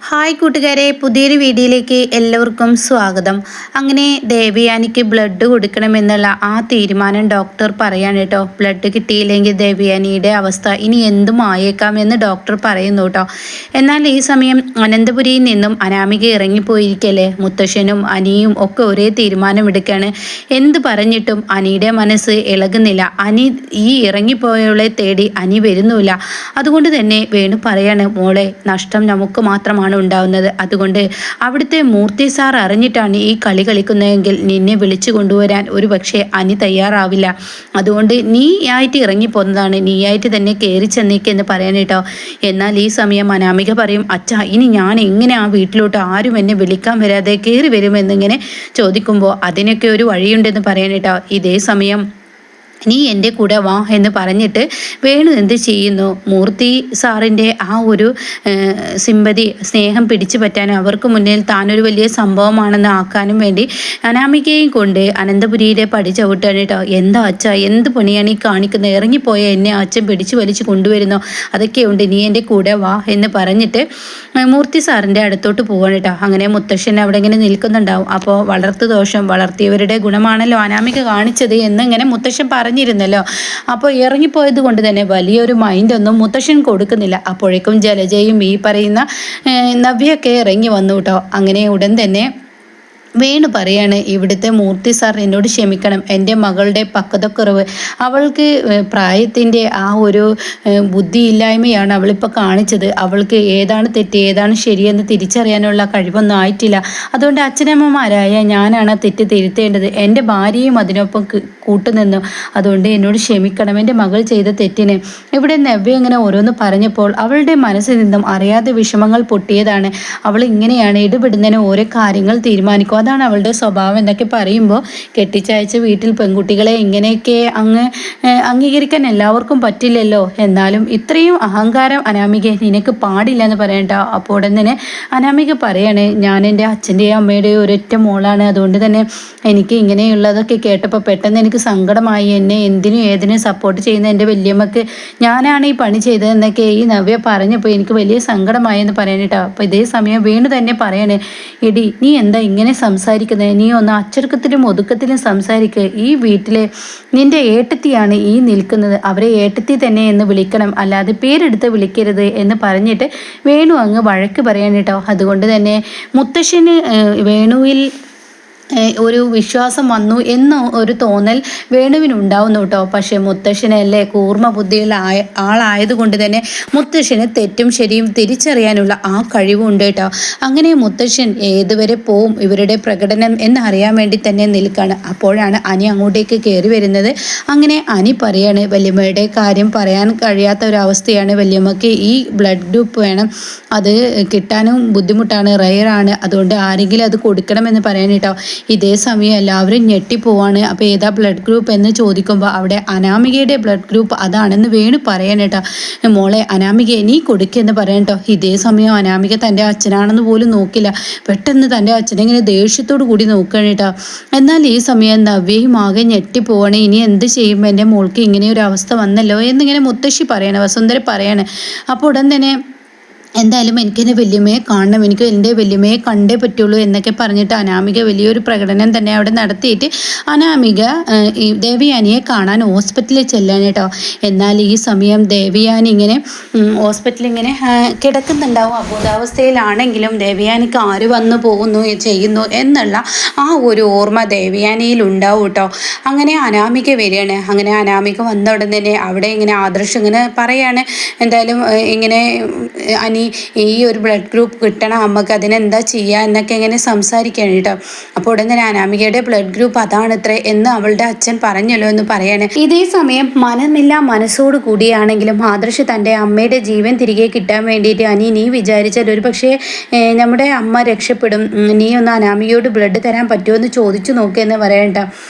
Hi കൂട്ടുകാരെ, പുതിയൊരു വീഡിയോയിലേക്ക് എല്ലാവർക്കും സ്വാഗതം. അങ്ങനെ ദേവയാനിക്ക് ബ്ലഡ് കൊടുക്കണമെന്നുള്ള ആ തീരുമാനം ഡോക്ടർ പറയാണ് കേട്ടോ. ബ്ലഡ് കിട്ടിയില്ലെങ്കിൽ ദേവയാനിയുടെ അവസ്ഥ ഇനി എന്തും ആയേക്കാമെന്ന് ഡോക്ടർ പറയുന്നു കേട്ടോ. എന്നാൽ ഈ സമയം അനന്തപുരിയിൽ നിന്നും അനാമിക ഇറങ്ങിപ്പോയിരിക്കല്ലേ. മുത്തശ്ശനും അനിയും ഒക്കെ ഒരേ തീരുമാനമെടുക്കുകയാണ്. എന്ത് പറഞ്ഞിട്ടും അനിയുടെ മനസ്സ് ഇളകുന്നില്ല. അനി ഈ ഇറങ്ങിപ്പോയവളെ തേടി അനി വരുന്നില്ല. അതുകൊണ്ട് തന്നെ വേണു പറയാണ്, മോളെ, നഷ്ടം നമുക്ക് മാത്രമാണ് ഉണ്ടാവുന്നത്. അതുകൊണ്ട് അവിടുത്തെ മൂർത്തി സാർ അറിഞ്ഞിട്ടാണ് ഈ കളി കളിക്കുന്നതെങ്കിൽ നിന്നെ വിളിച്ചു കൊണ്ടുവരാൻ ഒരു പക്ഷേ അനി തയ്യാറാവില്ല. അതുകൊണ്ട് നീ ആയിട്ട് ഇറങ്ങിപ്പോന്നതാണ്, നീയായിട്ട് തന്നെ കയറി ചെന്നേക്കെന്ന് പറയാൻ കേട്ടോ. എന്നാൽ ഈ സമയം അനാമിക പറയും, അച്ഛാ, ഇനി ഞാൻ എങ്ങനെ ആ വീട്ടിലോട്ട് ആരും എന്നെ വിളിക്കാൻ വരാതെ കയറി വരുമെന്നിങ്ങനെ ചോദിക്കുമ്പോൾ അതിനൊക്കെ ഒരു വഴിയുണ്ടെന്ന് പറയാൻ കേട്ടോ. ഇതേ സമയം നീ എൻ്റെ കൂടെ വാ എന്ന് പറഞ്ഞിട്ട് വേണു എന്ത് ചെയ്യുന്നു, മൂർത്തി സാറിൻ്റെ ആ ഒരു സിമ്പതി, സ്നേഹം പിടിച്ചു പറ്റാനും അവർക്ക് മുന്നിൽ താനൊരു വലിയ സംഭവമാണെന്ന് ആക്കാനും വേണ്ടി അനാമികയും കൊണ്ട് അനന്തപുരിയിലെ പടി ചവിട്ടാണ് കേട്ടോ. എന്താ അച്ഛ, എന്ത് പണിയാണ് ഈ കാണിക്കുന്നത്? ഇറങ്ങിപ്പോയ എന്നെ അച്ഛൻ പിടിച്ചു വലിച്ചു കൊണ്ടുവരുന്നോ? അതൊക്കെയുണ്ട്, നീ എൻ്റെ കൂടെ വാ എന്ന് പറഞ്ഞിട്ട് മൂർത്തി സാറിൻ്റെ അടുത്തോട്ട് പോവാണ് കേട്ടോ. അങ്ങനെ മുത്തശ്ശൻ അവിടെ ഇങ്ങനെ നിൽക്കുന്നുണ്ടാവും. അപ്പോൾ വളർത്തു ദോഷം വളർത്തിയവരുടെ ഗുണമാണല്ലോ അനാമിക കാണിച്ചത് എന്നിങ്ങനെ മുത്തശ്ശൻ പറഞ്ഞിരുന്നല്ലോ. അപ്പോൾ ഇറങ്ങിപ്പോയത് കൊണ്ട് തന്നെ വലിയൊരു മൈൻഡൊന്നും മുത്തശ്ശൻ കൊടുക്കുന്നില്ല. അപ്പോഴേക്കും ജലജയും ഈ പറയുന്ന നവ്യൊക്കെ ഇറങ്ങി വന്നു കേട്ടോ. അങ്ങനെ ഉടൻ തന്നെ വേണു പറയാണ്, ഇവിടുത്തെ മൂർത്തി സാർ എന്നോട് ക്ഷമിക്കണം, എൻ്റെ മകളുടെ പക്വതക്കുറവ്, അവൾക്ക് പ്രായത്തിൻ്റെ ആ ഒരു ബുദ്ധിയില്ലായ്മയാണ് അവളിപ്പോൾ കാണിച്ചത്. അവൾക്ക് ഏതാണ് തെറ്റ് ഏതാണ് ശരിയെന്ന് തിരിച്ചറിയാനുള്ള കഴിവൊന്നും ആയിട്ടില്ല. അതുകൊണ്ട് അച്ഛനമ്മമാരായ ഞാനാണ് തെറ്റ് തിരുത്തേണ്ടത്. എൻ്റെ ഭാര്യയും അതിനൊപ്പം കൂട്ടുനിന്നു. അതുകൊണ്ട് എന്നോട് ക്ഷമിക്കണം, എൻ്റെ മകൾ ചെയ്ത തെറ്റിന്. ഇവിടെ നവ്യ ഇങ്ങനെ ഓരോന്ന് പറഞ്ഞപ്പോൾ അവളുടെ മനസ്സിൽ നിന്നും അറിയാതെ വിഷമങ്ങൾ പൊട്ടിയതാണ്. അവൾ ഇങ്ങനെയാണ് ഇടപെടുന്നതിന് ഓരോ കാര്യങ്ങൾ തീരുമാനിക്കും, അതാണ് അവളുടെ സ്വഭാവം എന്നൊക്കെ പറയുമ്പോൾ കെട്ടിച്ചയച്ച വീട്ടിൽ പെൺകുട്ടികളെ ഇങ്ങനെയൊക്കെ അംഗീകരിക്കാൻ എല്ലാവർക്കും പറ്റില്ലല്ലോ. എന്നാലും ഇത്രയും അഹങ്കാരം അനാമിക നിനക്ക് പാടില്ല എന്ന് പറയണ്ട. അപ്പോൾ ഉടൻ തന്നെ അനാമിക പറയാണ്, ഞാൻ എൻ്റെ അച്ഛൻ്റെയും അമ്മയുടെയും ഒരൊറ്റ മോളാണ്. അതുകൊണ്ട് തന്നെ എനിക്ക് ഇങ്ങനെയുള്ളതൊക്കെ കേട്ടപ്പോൾ പെട്ടെന്ന് എനിക്ക് സങ്കടമായി. എന്നെ എന്തിനും ഏതിനും സപ്പോർട്ട് ചെയ്യുന്ന എൻ്റെ വല്യമ്മക്ക് ഞാനാണ് ഈ പണി ചെയ്തതെന്നൊക്കെ ഈ നവ്യ പറഞ്ഞപ്പോൾ എനിക്ക് വലിയ സങ്കടമായി എന്ന് പറയാനിട്ടോ. അപ്പോൾ ഇതേ സമയം വീണ്ടും തന്നെ പറയണേ, എടി നീ എന്താ ഇങ്ങനെ സംസാരിക്കുന്നത്? നീ ഒന്ന് അച്ചടക്കത്തിലും ഒതുക്കത്തിലും സംസാരിക്കുക. ഈ വീട്ടിലെ നിന്റെ ഏട്ടത്തിയാണ് ഈ നിൽക്കുന്നത്, അവരെ ഏട്ടത്തി തന്നെ എന്ന് വിളിക്കണം, അല്ലാതെ പേരെടുത്ത് വിളിക്കരുത് എന്ന് പറഞ്ഞിട്ട് വേണു അങ്ങ് വഴക്ക് പറയാൻ കേട്ടോ. അതുകൊണ്ട് തന്നെ മുത്തശ്ശന് വേണുവിൽ ഒരു വിശ്വാസം വന്നു എന്ന ഒരു തോന്നൽ വേണുവിനുണ്ടാവുന്നു കേട്ടോ. പക്ഷേ മുത്തശ്ശനല്ലേ കൂർമ്മ ബുദ്ധിയുള്ള ആളായതുകൊണ്ട് തന്നെ മുത്തശ്ശന് തെറ്റും ശരിയും തിരിച്ചറിയാനുള്ള ആ കഴിവുണ്ട് കേട്ടോ. അങ്ങനെ മുത്തശ്ശൻ ഏതുവരെ പോവും ഇവരുടെ പ്രകടനം എന്നറിയാൻ വേണ്ടി തന്നെ നിൽക്കുകയാണ്. അപ്പോഴാണ് അനി അങ്ങോട്ടേക്ക് കയറി വരുന്നത്. അങ്ങനെ അനി പറയാണ്, വല്യമ്മയുടെ കാര്യം പറയാൻ കഴിയാത്ത ഒരവസ്ഥയാണ്, വല്യമ്മക്ക് ഈ ബ്ലഡ് ഗ്രൂപ്പ് വേണം, അത് കിട്ടാനും ബുദ്ധിമുട്ടാണ്, റയറാണ്, അതുകൊണ്ട് ആരെങ്കിലും അത് കൊടുക്കണമെന്ന് പറയാൻ കേട്ടോ. ഇതേ സമയം എല്ലാവരും ഞെട്ടിപ്പോവാണ്. അപ്പോൾ ഏതാ ബ്ലഡ് ഗ്രൂപ്പ് എന്ന് ചോദിക്കുമ്പോൾ അവിടെ അനാമികയുടെ ബ്ലഡ് ഗ്രൂപ്പ് അതാണെന്ന് വേണു പറയാൻ കേട്ടോ. മോളെ അനാമികയെ നീ കൊടുക്കുകയെന്ന് പറയാൻ കേട്ടോ. ഇതേ സമയം അനാമിക തൻ്റെ അച്ഛനാണെന്ന് പോലും നോക്കില്ല. പെട്ടെന്ന് തൻ്റെ അച്ഛനെ ദേഷ്യത്തോടു കൂടി നോക്കുകയാണ് കേട്ടോ. എന്നാൽ ഈ സമയം നവ്യയും ആകെ ഞെട്ടിപ്പോവാണ്. ഇനി എന്ത് ചെയ്യും, എൻ്റെ മോൾക്ക് ഇങ്ങനെ ഒരു അവസ്ഥ വന്നല്ലോ എന്നിങ്ങനെ മുത്തശ്ശി പറയാണ്, വസുന്ധര പറയാണ്. അപ്പോൾ ഉടൻ തന്നെ എന്തായാലും എനിക്കെൻ്റെ വല്യമ്മയെ കാണണം, എനിക്ക് എൻ്റെ വല്യമ്മയെ കണ്ടേ പറ്റുള്ളൂ എന്നൊക്കെ പറഞ്ഞിട്ട് അനാമിക വലിയൊരു പ്രകടനം തന്നെ അവിടെ നടത്തിയിട്ട് അനാമിക ഈ ദേവയാനിയെ കാണാൻ ഹോസ്പിറ്റലിൽ ചെല്ലാൻ കേട്ടോ. എന്നാൽ ഈ സമയം ദേവയാനി ഇങ്ങനെ ഹോസ്പിറ്റലിൽ ഇങ്ങനെ കിടക്കുന്നുണ്ടാവും. അബോധാവസ്ഥയിലാണെങ്കിലും ദേവയാനിക്ക് ആര് വന്നു പോകുന്നു ചെയ്യുന്നു എന്നുള്ള ആ ഒരു ഓർമ്മ ദേവയാനിയിൽ ഉണ്ടാവും കേട്ടോ. അങ്ങനെ അനാമിക വരികയാണ്. അങ്ങനെ അനാമിക വന്ന ഉടൻ തന്നെ അവിടെ ഇങ്ങനെ ആദർശം ഇങ്ങനെ പറയാണ്, എന്തായാലും ഇങ്ങനെ ഈ ഒരു ബ്ലഡ് ഗ്രൂപ്പ് കിട്ടണം അമ്മക്ക്, അതിനെന്താ ചെയ്യുക എന്നൊക്കെ ഇങ്ങനെ സംസാരിക്കുകയാണ് കേട്ടോ. അപ്പോൾ ഉടൻ തന്നെ അനാമികയുടെ ബ്ലഡ് ഗ്രൂപ്പ് അതാണത്രേ എന്ന് അവളുടെ അച്ഛൻ പറഞ്ഞല്ലോ എന്ന് പറയാണ്. ഇതേ സമയം മനമില്ല മനസ്സോട് കൂടിയാണെങ്കിലും ആദർശ് തൻ്റെ അമ്മയുടെ ജീവൻ തിരികെ കിട്ടാൻ വേണ്ടിയിട്ട് നീ വിചാരിച്ചാൽ ഒരു പക്ഷേ നമ്മുടെ അമ്മ രക്ഷപ്പെടും, നീ ഒന്ന് അനാമികയോട് ബ്ലഡ് തരാൻ പറ്റുമോ എന്ന് ചോദിച്ചു നോക്കിയെന്ന് പറയണ്ട.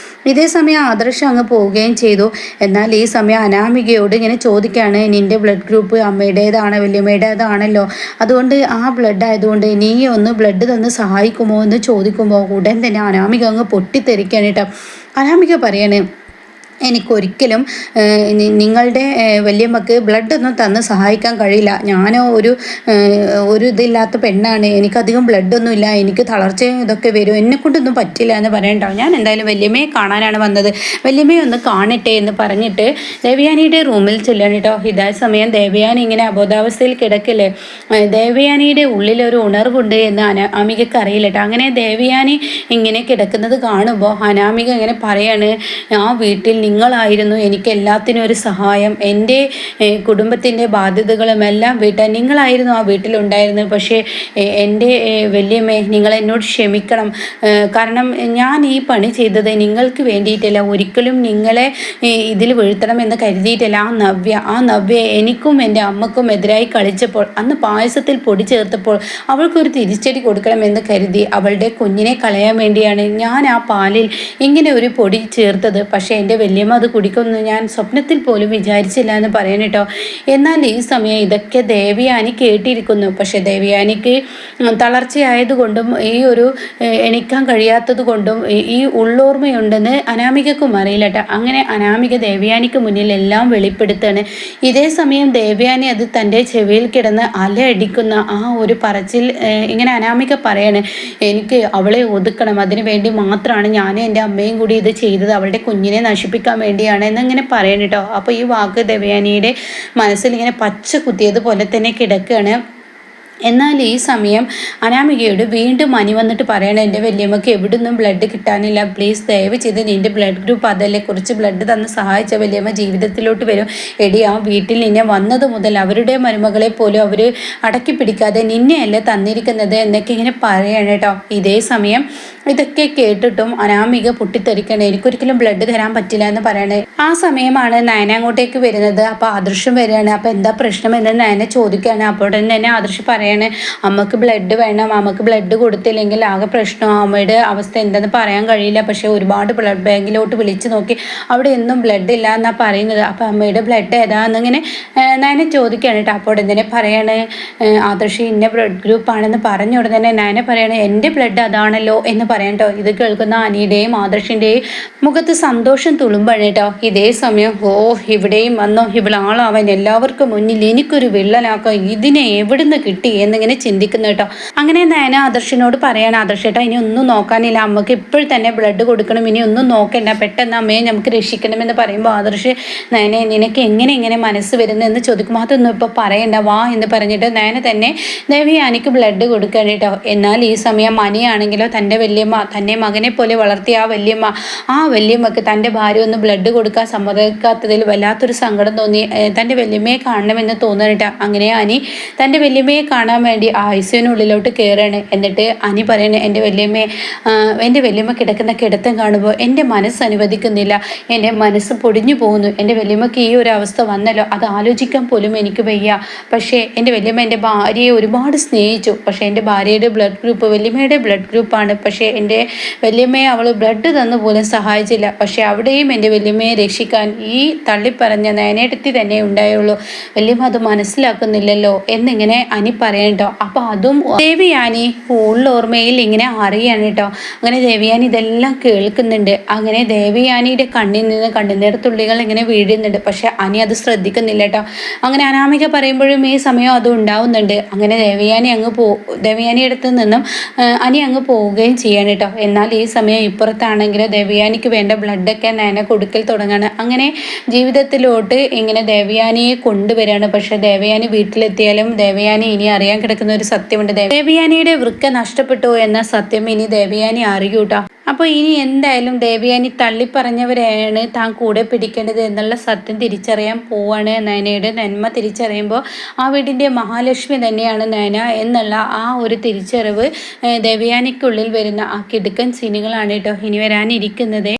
ഇതേ സമയം ആദർശം അങ്ങ് പോവുകയും ചെയ്തു. എന്നാൽ ഈ സമയം അനാമികയോട് ഇങ്ങനെ ചോദിക്കുകയാണ്, നിൻ്റെ ബ്ലഡ് ഗ്രൂപ്പ് അമ്മയുടേതാണ് വല്യമ്മയുടേതാണല്ലോ, അതുകൊണ്ട് ആ ബ്ലഡ് ആയതുകൊണ്ട് നീ ഒന്ന് ബ്ലഡ് തന്ന് സഹായിക്കുമോ എന്ന് ചോദിക്കുമ്പോൾ ഉടൻ തന്നെ അനാമിക അങ്ങ് പൊട്ടിത്തെറിക്കുകയാണ് കേട്ടോ. അനാമിക പറയാണ്, എനിക്കൊരിക്കലും നിങ്ങളുടെ വല്യമ്മക്ക് ബ്ലഡൊന്നും തന്ന് സഹായിക്കാൻ കഴിയില്ല. ഞാൻ ഒരു ഇതില്ലാത്ത പെണ്ണാണ്, എനിക്കധികം ബ്ലഡൊന്നുമില്ല, എനിക്ക് തളർച്ചയും ഇതൊക്കെ വരും, എന്നെക്കൊണ്ടൊന്നും പറ്റില്ല എന്ന് പറയണ്ടാവും. ഞാൻ എന്തായാലും വല്യമ്മയെ കാണാനാണ് വന്നത്, വല്യമ്മയെ ഒന്ന് കാണട്ടെ എന്ന് പറഞ്ഞിട്ട് ദേവയാനിയുടെ റൂമിൽ ചെല്ലണം കേട്ടോ. ഇതേ സമയം ദേവയാനി ഇങ്ങനെ അബോധാവസ്ഥയിൽ കിടക്കില്ലേ, ദേവയാനിയുടെ ഉള്ളിലൊരു ഉണർവുണ്ട് എന്ന് അനാമികക്ക് അറിയില്ല കേട്ടോ. അങ്ങനെ ദേവയാനി ഇങ്ങനെ കിടക്കുന്നത് കാണുമ്പോൾ അനാമിക ഇങ്ങനെ പറയാണ്, ആ വീട്ടിൽ നിങ്ങളായിരുന്നു എനിക്ക് എല്ലാത്തിനും ഒരു സഹായം, എൻ്റെ കുടുംബത്തിൻ്റെ ബാധ്യതകളുമെല്ലാം വീട്ടാൻ നിങ്ങളായിരുന്നു ആ വീട്ടിലുണ്ടായിരുന്നത്. പക്ഷേ എൻ്റെ വല്യമ്മേ, നിങ്ങൾ എന്നോട് ക്ഷമിക്കണം. കാരണം ഞാൻ ഈ പണി ചെയ്തത് നിങ്ങൾക്ക് വേണ്ടിയിട്ടല്ല, ഒരിക്കലും നിങ്ങളെ ഇതിൽ വീഴ്ത്തണമെന്ന് കരുതിയിട്ടല്ല. ആ നവ്യ എനിക്കും എൻ്റെ അമ്മക്കും എതിരായി കളിച്ചപ്പോൾ, അന്ന് പായസത്തിൽ പൊടി ചേർത്തപ്പോൾ അവൾക്കൊരു തിരിച്ചടി കൊടുക്കണമെന്ന് കരുതി അവളുടെ കുഞ്ഞിനെ കളയാൻ വേണ്ടിയാണ് ഞാൻ ആ പാലിൽ ഇങ്ങനെ ഒരു പൊടി ചേർത്തത്. പക്ഷേ എൻ്റെ വല്യമ്മ അത് കുടിക്കുമെന്ന് ഞാൻ സ്വപ്നത്തിൽ പോലും വിചാരിച്ചില്ല എന്ന് പറയണം കേട്ടോ. എന്നാൽ ഈ സമയം ഇതൊക്കെ ദേവയാനി കേട്ടിരിക്കുന്നു. പക്ഷെ ദേവയാനിക്ക് തളർച്ചയായതുകൊണ്ടും ഈ ഒരു എണിക്കാൻ കഴിയാത്തത് കൊണ്ടും ഈ ഉള്ളോർമ്മയുണ്ടെന്ന് അനാമികക്കും അറിയില്ല കേട്ടോ. അങ്ങനെ അനാമിക ദേവയാനിക്ക് മുന്നിൽ എല്ലാം വെളിപ്പെടുത്താണ്. ഇതേ സമയം ദേവയാനി അത് തൻ്റെ ചെവിയിൽ കിടന്ന് അലയടിക്കുന്ന ആ ഒരു പറച്ചിൽ ഇങ്ങനെ അനാമിക പറയാണ്, എനിക്ക് അവളെ ഒതുക്കണം, അതിനു വേണ്ടി മാത്രമാണ് ഞാനും എൻ്റെ അമ്മയും കൂടി ഇത് ചെയ്തത്, അവളുടെ കുഞ്ഞിനെ നശിപ്പിക്കാൻ വേണ്ടിയാണ് എന്നിങ്ങനെ പറയണം കേട്ടോ. അപ്പോൾ ഈ വാക്ക് ദേവയാനിയുടെ മനസ്സിൽ ഇങ്ങനെ പച്ച കുത്തിയതുപോലെ തന്നെ കിടക്കുകയാണ്. എന്നാൽ ഈ സമയം അനാമികയോട് വീണ്ടും മനി വന്നിട്ട് പറയണം, എൻ്റെ വല്യമ്മക്ക് എവിടുന്നും ബ്ലഡ് കിട്ടാനില്ല, പ്ലീസ് ദയവ് ചെയ്ത് നിൻ്റെ ബ്ലഡ് ഗ്രൂപ്പ് അതല്ലേ, കുറച്ച് ബ്ലഡ് തന്ന് സഹായിച്ച വല്യമ്മ ജീവിതത്തിലോട്ട് വരും. എടി, ആ വീട്ടിൽ നിന്നെ വന്നത് മുതൽ അവരുടെ മരുമകളെ പോലും അവർ അടക്കി പിടിക്കാതെ നിന്നെയല്ലേ തന്നിരിക്കുന്നത് എന്നൊക്കെ ഇങ്ങനെ പറയണം കേട്ടോ. ഇതേ സമയം ഇതൊക്കെ കേട്ടിട്ടും അനാമിക പൊട്ടിത്തെറിക്കണേ, എനിക്കൊരിക്കലും ബ്ലഡ് തരാൻ പറ്റില്ല എന്ന് പറയണേ. ആ സമയമാണ് നയന അങ്ങോട്ടേക്ക് വരുന്നത്. അപ്പോൾ ആദർശം വരികയാണ്. അപ്പോൾ എന്താ പ്രശ്നം എന്ന് നയന ചോദിക്കുകയാണ്. അപ്പോൾ തന്നെ ആദർശം പറയാണ്, അമ്മക്ക് ബ്ലഡ് വേണം, അമ്മക്ക് ബ്ലഡ് കൊടുത്തില്ലെങ്കിൽ ആകെ പ്രശ്നം, അമ്മയുടെ അവസ്ഥ എന്തെന്ന് പറയാൻ കഴിയില്ല. പക്ഷേ ഒരുപാട് ബ്ലഡ് ബാങ്കിലോട്ട് വിളിച്ചു നോക്കി, അവിടെ ഒന്നും ബ്ലഡ് ഇല്ല എന്നാണ് പറയുന്നത്. അപ്പോൾ അമ്മയുടെ ബ്ലഡ് ഏതാണെന്നിങ്ങനെ നയന ചോദിക്കുകയാണ് കേട്ടോ. അപ്പോൾ ഉടനെ പറയാണ്, ആദർശം ഇന്ന ബ്ലഡ് ഗ്രൂപ്പ് ആണെന്ന് പറഞ്ഞ ഉടനെ നയന പറയാണ്, എൻ്റെ ബ്ലഡ് അതാണല്ലോ എന്ന് പറയാം കേട്ടോ. ഇത് കേൾക്കുന്ന അനിയുടെയും ആദർശിൻ്റെയും മുഖത്ത് സന്തോഷം തുളുമ്പാണ് കേട്ടോ. ഇതേ സമയം ഇവിടെയും വന്നോ, ഇവളാളാവാൻ എല്ലാവർക്കും മുന്നിൽ എനിക്കൊരു വിള്ളലാക്കാം, ഇതിനെ എവിടുന്ന് കിട്ടി എന്നിങ്ങനെ ചിന്തിക്കുന്നു കേട്ടോ. അങ്ങനെ നയന ആദർശിനോട് പറയാണ്, ആദർശേട്ടാ ഇനി ഒന്നും നോക്കാനില്ല, അമ്മക്ക് ഇപ്പോൾ തന്നെ ബ്ലഡ് കൊടുക്കണം, ഇനി ഒന്നും നോക്കണ്ട, പെട്ടെന്ന് അമ്മയെ നമുക്ക് രക്ഷിക്കണമെന്ന് പറയുമ്പോൾ ആദർശ്, നയനെ നിനക്ക് എങ്ങനെ മനസ്സ് വരുന്നതെന്ന് ചോദിക്കുമ്പോൾ അതൊന്നും ഇപ്പോൾ പറയണ്ട, വാ എന്ന് പറഞ്ഞിട്ട് നയന തന്നെ ദേവയാനിക്ക് ബ്ലഡ് കൊടുക്കണം കേട്ടോ. എന്നാൽ ഈ സമയം മനിയാണെങ്കിലോ തൻ്റെ വല്യമ്മ, തന്നെ മകനെ പോലെ വളർത്തിയ ആ വല്യമ്മക്ക് തൻ്റെ ഭാര്യ ഒന്ന് ബ്ലഡ് കൊടുക്കാൻ സമ്മതിക്കാത്തതിൽ വല്ലാത്തൊരു സങ്കടം തോന്നി. തൻ്റെ വല്യമ്മയെ കാണണമെന്ന് തോന്നണിട്ട. അങ്ങനെ അനി തൻ്റെ വല്യമ്മയെ കാണാൻ വേണ്ടി ആ ഐസിയുനുള്ളിലോട്ട് കയറാണ്. എന്നിട്ട് അനി പറയണേ, എൻ്റെ വല്യമ്മ കിടക്കുന്ന കിടത്തം കാണുമ്പോൾ എൻ്റെ മനസ്സ് അനുവദിക്കുന്നില്ല, എൻ്റെ മനസ്സ് പൊടിഞ്ഞു പോകുന്നു, എൻ്റെ വല്യമ്മക്ക് ഈ ഒരു അവസ്ഥ വന്നല്ലോ, അത് ആലോചിക്കാൻ പോലും എനിക്ക് വയ്യ. പക്ഷേ എൻ്റെ വല്യമ്മ എൻ്റെ ഭാര്യയെ ഒരുപാട് സ്നേഹിച്ചു, പക്ഷേ എൻ്റെ ഭാര്യയുടെ ബ്ലഡ് ഗ്രൂപ്പ് വല്യമ്മയുടെ ബ്ലഡ് ഗ്രൂപ്പാണ്. പക്ഷേ എൻ്റെ വല്യമ്മയെ അവൾ ബ്ലഡ് തന്നു പോലും സഹായിച്ചില്ല. പക്ഷേ അവിടെയും എൻ്റെ വല്യമ്മയെ രക്ഷിക്കാൻ ഈ തള്ളിപ്പറഞ്ഞ നയനേടത്തി തന്നെ ഉണ്ടായുള്ളൂ. വല്യമ്മ അത് മനസ്സിലാക്കുന്നില്ലല്ലോ എന്നിങ്ങനെ അനി പറയട്ടോ. അപ്പോൾ അതും ദേവയാനി ഉള്ളോർമ്മയിൽ ഇങ്ങനെ അറിയാണ് കേട്ടോ. അങ്ങനെ ദേവയാനി ഇതെല്ലാം കേൾക്കുന്നുണ്ട്. അങ്ങനെ ദേവയാനിയുടെ കണ്ണിൽ നിന്ന് കണ്ണുനീർ തുള്ളികൾ ഇങ്ങനെ വീഴുന്നുണ്ട്. പക്ഷെ അനി അത് ശ്രദ്ധിക്കുന്നില്ല കേട്ടോ. അങ്ങനെ അനാമിക പറയുമ്പോഴും ഈ സമയം അത് ഉണ്ടാവുന്നുണ്ട്. അങ്ങനെ ദേവയാനി അടുത്ത് നിന്നും അനി അങ്ങ് പോവുകയും ചെയ്യാണ് കേട്ടോ. എന്നാൽ ഈ സമയം ഇപ്പുറത്താണെങ്കിൽ ദേവയാനിക്ക് വേണ്ട ബ്ലഡൊക്കെ നയന കൊടുക്കൽ തുടങ്ങാണ്. അങ്ങനെ ജീവിതത്തിലോട്ട് ഇങ്ങനെ ദേവയാനിയെ കൊണ്ടുവരികയാണ്. പക്ഷെ ദേവയാനി വീട്ടിലെത്തിയാലും ദേവയാനി ഇനി അറിയാൻ കിടക്കുന്ന ഒരു സത്യമുണ്ട്. ദേവയാനിയുടെ വൃക്ക നഷ്ടപ്പെട്ടു എന്ന സത്യം ഇനി ദേവയാനി അറിയൂട്ടോ. അപ്പോൾ ഇനി എന്തായാലും ദേവയാനി തള്ളിപ്പറഞ്ഞവരെയാണ് താൻ കൂടെ പിടിക്കേണ്ടത് എന്നുള്ള സത്യം തിരിച്ചറിയാൻ പോവാണ്. നയനയുടെ നന്മ തിരിച്ചറിയുമ്പോൾ ആ വീടിൻ്റെ മഹാലക്ഷ്മി തന്നെയാണ് നയന എന്നുള്ള ആ ഒരു തിരിച്ചറിവ് ദേവയാനിക്കുള്ളിൽ വരുന്ന ആ കിടുക്കൻ സീനുകളാണ് കേട്ടോ ഇനി വരാനിരിക്കുന്നത്.